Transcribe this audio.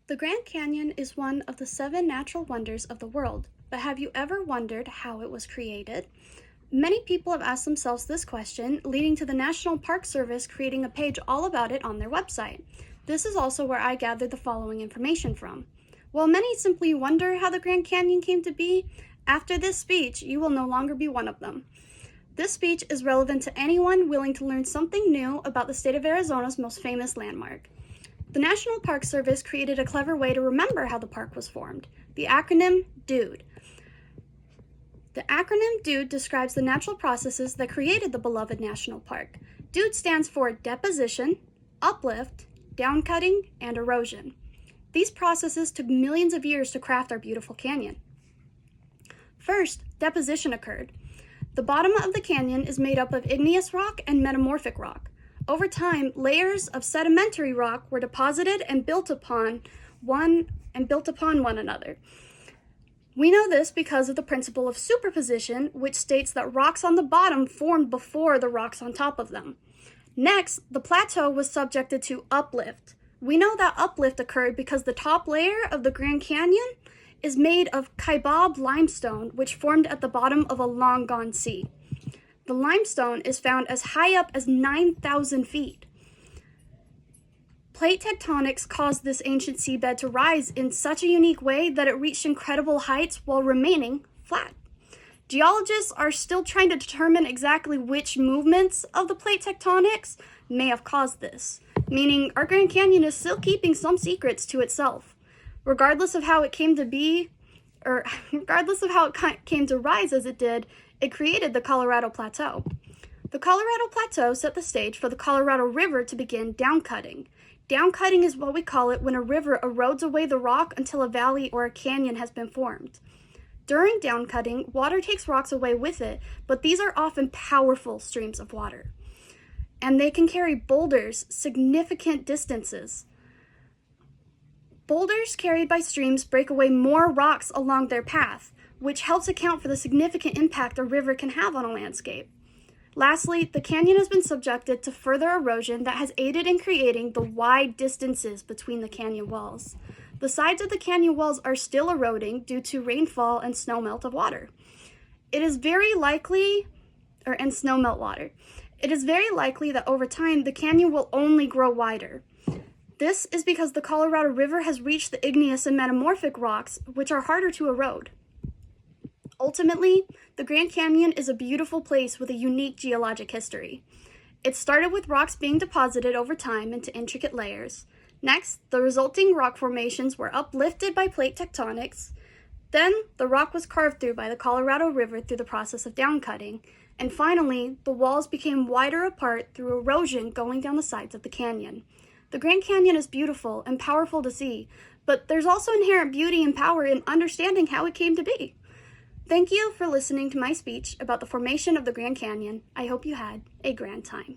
The Grand Canyon is one of the 7 natural wonders of the world, but have you ever wondered how it was created? Many people have asked themselves this question, leading to the National Park Service creating a page all about it on their website. This is also where I gathered the following information from. While many simply wonder how the Grand Canyon came to be, after this speech, you will no longer be one of them. This speech is relevant to anyone willing to learn something new about the state of Arizona's most famous landmark. The National Park Service created a clever way to remember how the park was formed, the acronym DUDE. The acronym DUDE describes the natural processes that created the beloved national park. DUDE stands for deposition, uplift, downcutting, and erosion. These processes took millions of years to craft our beautiful canyon. First, deposition occurred. The bottom of the canyon is made up of igneous rock and metamorphic rock. Over time, layers of sedimentary rock were deposited and built upon one another. We know this because of the principle of superposition, which states that rocks on the bottom formed before the rocks on top of them. Next, the plateau was subjected to uplift. We know that uplift occurred because the top layer of the Grand Canyon is made of Kaibab limestone, which formed at the bottom of a long-gone sea. The limestone is found as high up as 9,000 feet. Plate tectonics caused this ancient seabed to rise in such a unique way that it reached incredible heights while remaining flat. Geologists are still trying to determine exactly which movements of the plate tectonics may have caused this, meaning our Grand Canyon is still keeping some secrets to itself. Regardless of how it came to be, or regardless of how it came to rise as it did, it created the Colorado Plateau. The Colorado Plateau set the stage for the Colorado River to begin downcutting. Downcutting is what we call it when a river erodes away the rock until a valley or a canyon has been formed. During downcutting, water takes rocks away with it, but these are often powerful streams of water, and they can carry boulders significant distances. Boulders carried by streams break away more rocks along their path, which helps account for the significant impact a river can have on a landscape. Lastly, the canyon has been subjected to further erosion that has aided in creating the wide distances between the canyon walls. The sides of the canyon walls are still eroding due to rainfall and snowmelt of water. It is very likely that over time the canyon will only grow wider. This is because the Colorado River has reached the igneous and metamorphic rocks, which are harder to erode. Ultimately, the Grand Canyon is a beautiful place with a unique geologic history. It started with rocks being deposited over time into intricate layers. Next, the resulting rock formations were uplifted by plate tectonics. Then, the rock was carved through by the Colorado River through the process of downcutting. And finally, the walls became wider apart through erosion going down the sides of the canyon. The Grand Canyon is beautiful and powerful to see, but there's also inherent beauty and power in understanding how it came to be. Thank you for listening to my speech about the formation of the Grand Canyon. I hope you had a grand time.